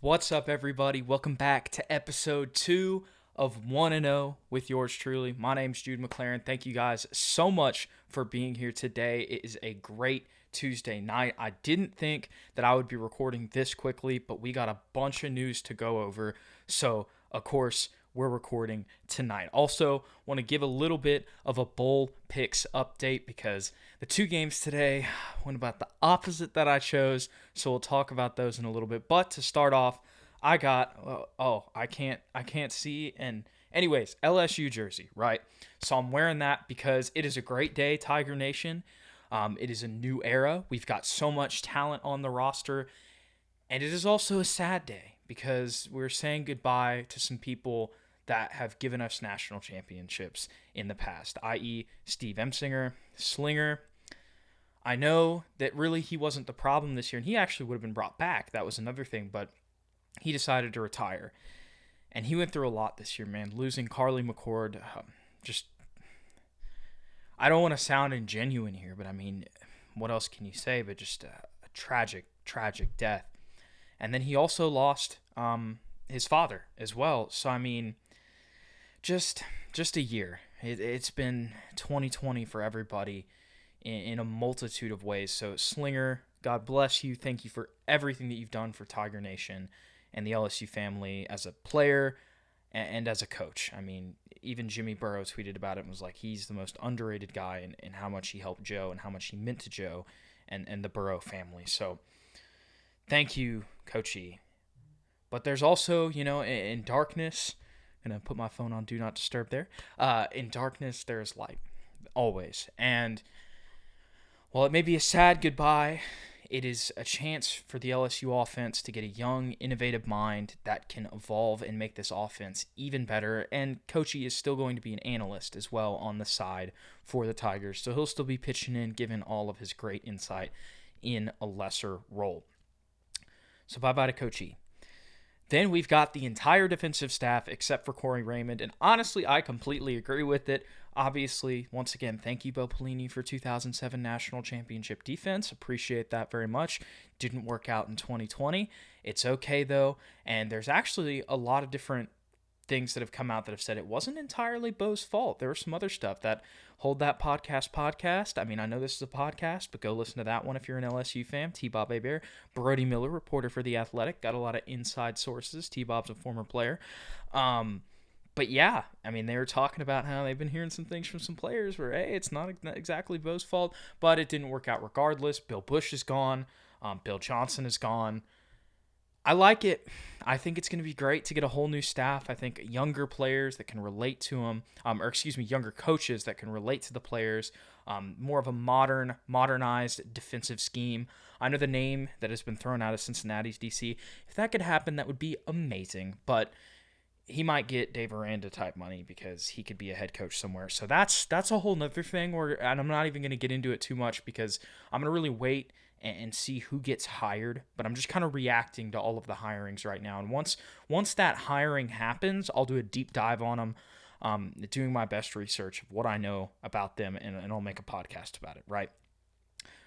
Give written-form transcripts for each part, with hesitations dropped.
What's up, everybody? Welcome back to episode 2 of 1-0 with yours truly. My name's Jude McClaren. Thank you guys so much for being here today. It is a great Tuesday night. I didn't think that I would be recording this quickly, but we got a bunch of news to go over. So, of course, we're recording tonight. Also, want to give a little bit of a bowl picks update because the two games today went about the opposite that I chose. So we'll talk about those in a little bit. But to start off, I got I can't see. And anyways, LSU jersey, right? So I'm wearing that because it is a great day, Tiger Nation. It is a new era. We've got so much talent on the roster, and it is also a sad day because we're saying goodbye to some people that have given us national championships in the past, i.e. Steve Emsinger, Slinger. I know that really he wasn't the problem this year, and he actually would have been brought back. That was another thing, but he decided to retire. And he went through a lot this year, man. Losing Carly McCord, just, I don't want to sound ingenuine here, but I mean, what else can you say but just a tragic, tragic death. And then he also lost his father as well. So, I mean, just a year. It's been 2020 for everybody in a multitude of ways. So, Slinger, God bless you. Thank you for everything that you've done for Tiger Nation and the LSU family as a player and as a coach. I mean, even Jimmy Burrow tweeted about it and was like, he's the most underrated guy in how much he helped Joe and how much he meant to Joe and the Burrow family. So, thank you, Coach E. But there's also, in darkness, I'm going to put my phone on Do Not Disturb there. In darkness, there's light, always. And while it may be a sad goodbye, it is a chance for the LSU offense to get a young, innovative mind that can evolve and make this offense even better. And Coach E is still going to be an analyst as well on the side for the Tigers. So he'll still be pitching in, giving all of his great insight in a lesser role. So bye-bye to Coach E. Then we've got the entire defensive staff except for Corey Raymond, and honestly, I completely agree with it. Obviously, once again, thank you, Bo Pelini, for 2007 National Championship defense. Appreciate that very much. Didn't work out in 2020. It's okay, though, and there's actually a lot of different things that have come out that have said it wasn't entirely Bo's fault. There was some other stuff that Hold That podcast. I mean, I know this is a podcast, but go listen to that one if you're an LSU fan. T-Bob Abear, Brody Miller, reporter for The Athletic, got a lot of inside sources. T-Bob's a former player. But yeah, I mean, they were talking about how they've been hearing some things from some players where, hey, it's not exactly Bo's fault, but it didn't work out regardless. Bill Bush is gone. Bill Johnson is gone. I like it. I think it's going to be great to get a whole new staff. I think younger players that can relate to them, younger coaches that can relate to the players, more of a modernized defensive scheme. I know the name that has been thrown out of Cincinnati's DC. If that could happen, that would be amazing, but he might get Dave Aranda type money because he could be a head coach somewhere. So that's a whole nother thing, and I'm not even going to get into it too much because I'm going to really wait and see who gets hired, but I'm just kind of reacting to all of the hirings right now. And once that hiring happens, I'll do a deep dive on them, doing my best research of what I know about them, and I'll make a podcast about it, right?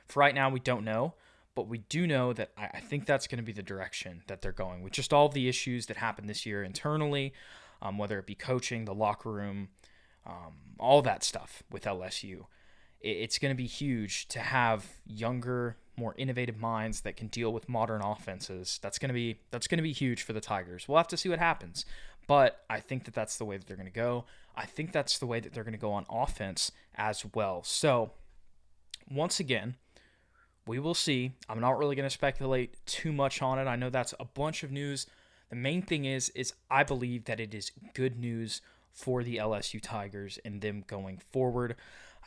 For right now, we don't know, but we do know that I think that's going to be the direction that they're going with just all the issues that happened this year internally, whether it be coaching, the locker room, all that stuff with LSU. It's going to be huge to have younger, more innovative minds that can deal with modern offenses. That's going to be huge for the Tigers. We'll have to see what happens, but I think that that's the way that they're going to go. I think that's the way that they're going to go on offense as well. So, once again, we will see. I'm not really going to speculate too much on it. I know that's a bunch of news. The main thing is I believe that it is good news for the LSU Tigers and them going forward.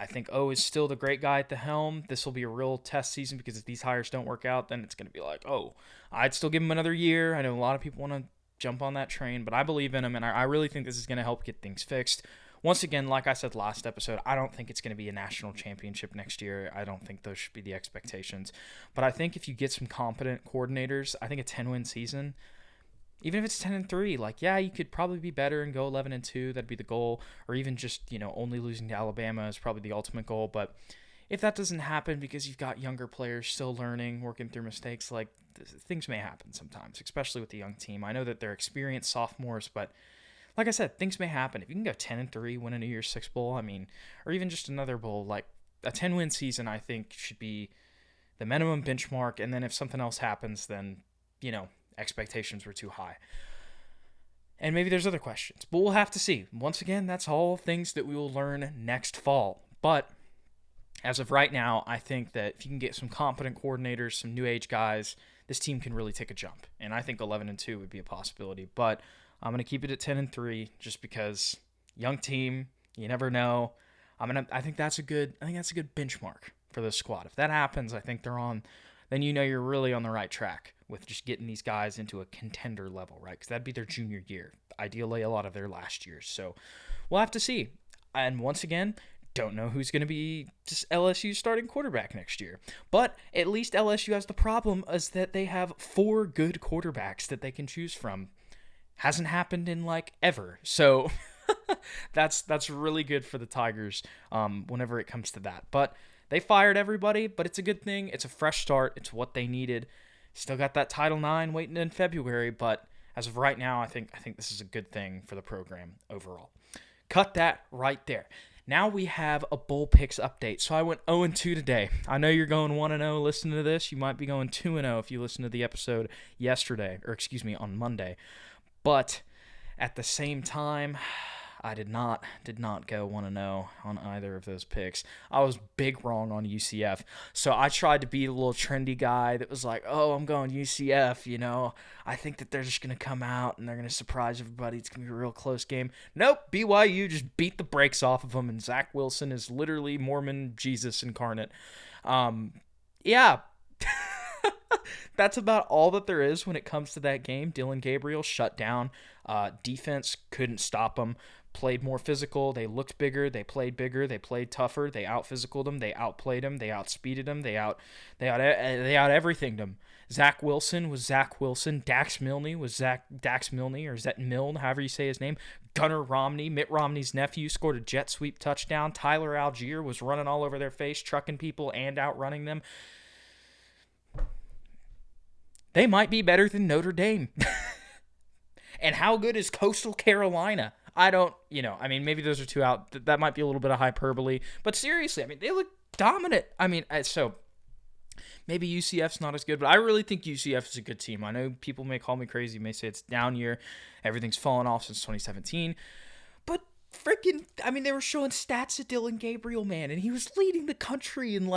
I think O is still the great guy at the helm. This will be a real test season because if these hires don't work out, then it's going to be like, oh, I'd still give him another year. I know a lot of people want to jump on that train, but I believe in him, and I really think this is going to help get things fixed. Once again, like I said last episode, I don't think it's going to be a national championship next year. I don't think those should be the expectations. But I think if you get some competent coordinators, I think a 10-win season, even if it's 10-3, like, yeah, you could probably be better and go 11-2. That'd be the goal. Or even just, only losing to Alabama is probably the ultimate goal. But if that doesn't happen because you've got younger players still learning, working through mistakes, like things may happen sometimes, especially with the young team. I know that they're experienced sophomores, but like I said, things may happen. If you can go 10-3, win a New Year's Six bowl, I mean, or even just another bowl, like a 10-win season, I think should be the minimum benchmark. And then if something else happens, then, expectations were too high. And maybe there's other questions, but we'll have to see. Once again, that's all things that we will learn next fall. But as of right now, I think that if you can get some competent coordinators, some new age guys, this team can really take a jump. And I think 11-2 would be a possibility. But I'm going to keep it at 10-3 just because young team, you never know. I think that's a good benchmark for this squad. If that happens, I think then you're really on the right track with just getting these guys into a contender level, right? Because that'd be their junior year. Ideally, a lot of their last years. So we'll have to see. And once again, don't know who's going to be just LSU's starting quarterback next year. But at least LSU has the problem is that they have 4 good quarterbacks that they can choose from. Hasn't happened in ever. So that's really good for the Tigers whenever it comes to that. But they fired everybody, but it's a good thing. It's a fresh start. It's what they needed. Still got that Title IX waiting in February, but as of right now, I think this is a good thing for the program overall. Cut that right there. Now we have a bowl picks update. So I went 0-2 today. I know you're going 1-0 listening to this. You might be going 2-0 if you listened to the episode on Monday. But at the same time, I did not go 1-0 on either of those picks. I was big wrong on UCF. So I tried to be the little trendy guy that was like, oh, I'm going UCF, I think that they're just going to come out and they're going to surprise everybody. It's going to be a real close game. Nope, BYU just beat the brakes off of them, and Zach Wilson is literally Mormon Jesus incarnate. Yeah. That's about all that there is when it comes to that game. Dylan Gabriel shut down. Defense couldn't stop them. Played more physical. They looked bigger. They played bigger. They played tougher. They out-physicaled them. They outplayed them. They outspeeded them. They out-everythinged them. Zach Wilson was Zach Wilson. Dax Milne was Dax Milne, or Zet Milne, however you say his name. Gunnar Romney, Mitt Romney's nephew, scored a jet sweep touchdown. Tyler Algier was running all over their face, trucking people and outrunning them. They might be better than Notre Dame. And how good is Coastal Carolina? I don't, maybe those are two out. That might be a little bit of hyperbole. But seriously, they look dominant. So maybe UCF's not as good, but I really think UCF is a good team. I know people may call me crazy, may say it's down year. Everything's fallen off since 2017. But freaking, they were showing stats of Dylan Gabriel, man, and he was leading the country in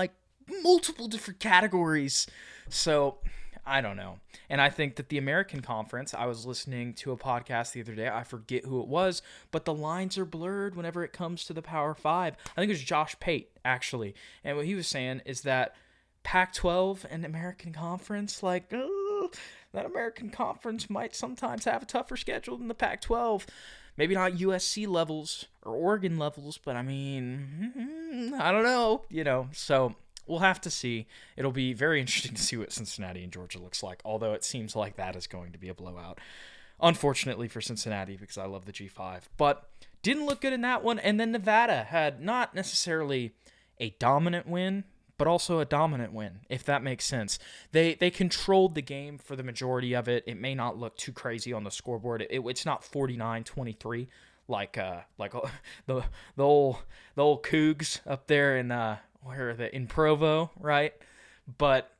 multiple different categories. So I don't know. And I think that the American Conference, I was listening to a podcast the other day. I forget who it was, but the lines are blurred whenever it comes to the Power 5. I think it was Josh Pate, actually. And what he was saying is that Pac-12 and American Conference, that American Conference might sometimes have a tougher schedule than the Pac-12. Maybe not USC levels or Oregon levels, but I don't know, so we'll have to see. It'll be very interesting to see what Cincinnati and Georgia looks like, although it seems like that is going to be a blowout. Unfortunately for Cincinnati, because I love the G5. But didn't look good in that one. And then Nevada had not necessarily a dominant win, but also a dominant win, if that makes sense. They controlled the game for the majority of it. It may not look too crazy on the scoreboard. It's not 49-23 like the old Cougs up there in in Provo, right? But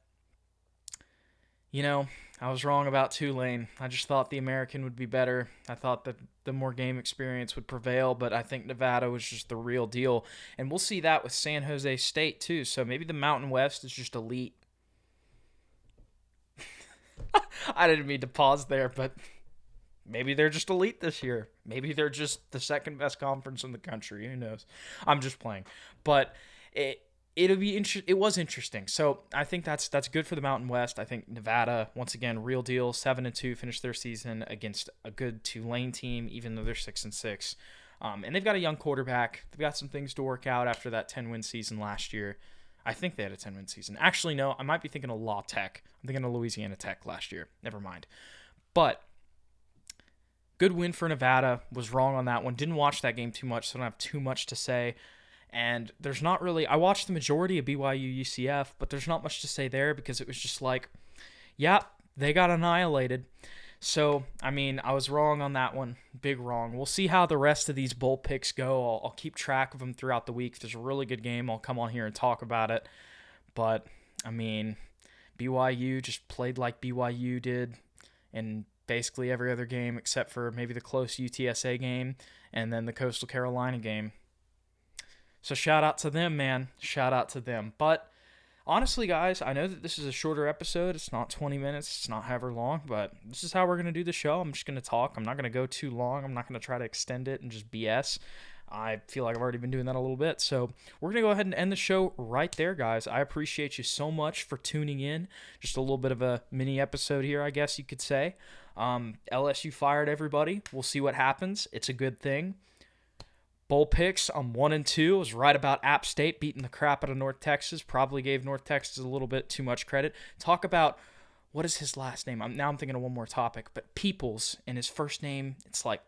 I was wrong about Tulane. I just thought the American would be better. I thought that the more game experience would prevail, but I think Nevada was just the real deal. And we'll see that with San Jose State too. So maybe the Mountain West is just elite. I didn't mean to pause there, but maybe they're just elite this year. Maybe they're just the second best conference in the country. Who knows? I'm just playing. But it was interesting. So I think that's good for the Mountain West. I think Nevada, once again, real deal, 7-2, finished their season against a good Tulane team, even though they're 6-6. And they've got a young quarterback. They've got some things to work out after that 10-win season last year. I think they had a 10-win season. Actually, no, I might be thinking of La Tech. I'm thinking of Louisiana Tech last year. Never mind. But good win for Nevada. Was wrong on that one. Didn't watch that game too much, so I don't have too much to say. And there's not really, I watched the majority of BYU UCF, but there's not much to say there because it was just like, yeah, they got annihilated. So, I mean, I was wrong on that one. Big wrong. We'll see how the rest of these bowl picks go. I'll keep track of them throughout the week. If there's a really good game, I'll come on here and talk about it. But, I mean, BYU just played like BYU did in basically every other game except for maybe the close UTSA game and then the Coastal Carolina game. So shout out to them, man. Shout out to them. But honestly, guys, I know that this is a shorter episode. It's not 20 minutes. It's not however long, but this is how we're going to do the show. I'm just going to talk. I'm not going to go too long. I'm not going to try to extend it and just BS. I feel like I've already been doing that a little bit. So we're going to go ahead and end the show right there, guys. I appreciate you so much for tuning in. Just a little bit of a mini episode here, I guess you could say. LSU fired everybody. We'll see what happens. It's a good thing. Bowl picks, I'm 1-2. I was right about App State beating the crap out of North Texas. Probably gave North Texas a little bit too much credit. Talk about, what is his last name? Now I'm thinking of one more topic. But Peoples, and his first name, it's like,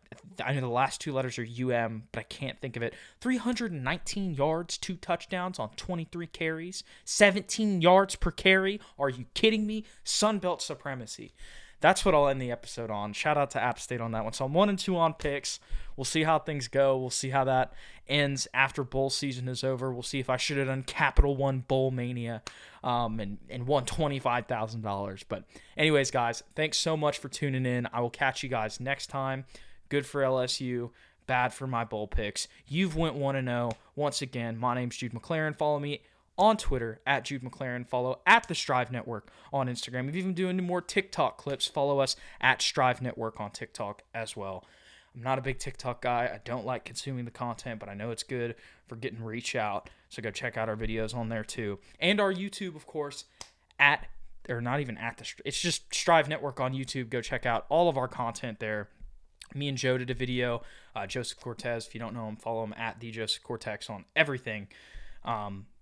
I know the last two letters are UM, but I can't think of it. 319 yards, 2 touchdowns on 23 carries. 17 yards per carry. Are you kidding me? Sunbelt supremacy. That's what I'll end the episode on. Shout out to App State on that one. So I'm 1-2 on picks. We'll see how things go. We'll see how that ends after bowl season is over. We'll see if I should have done Capital One Bowl Mania and won $25,000. But anyways, guys, thanks so much for tuning in. I will catch you guys next time. Good for LSU. Bad for my bowl picks. You've went 1-0. Once again, my name's Jude McClaren. Follow me on Twitter at Jude McClaren. Follow at the Strive Network on Instagram. If you've been doing more TikTok clips, follow us at Strive Network on TikTok as well. I'm not a big TikTok guy. I don't like consuming the content, but I know it's good for getting reach out. So go check out our videos on there too. And our YouTube, of course, it's just Strive Network on YouTube. Go check out all of our content there. Me and Joe did a video. Joseph Cortez, if you don't know him, follow him at the Joseph Cortex on everything.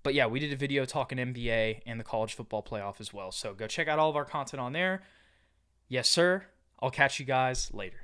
But yeah, we did a video talking NBA and the college football playoff as well. So go check out all of our content on there. Yes, sir. I'll catch you guys later.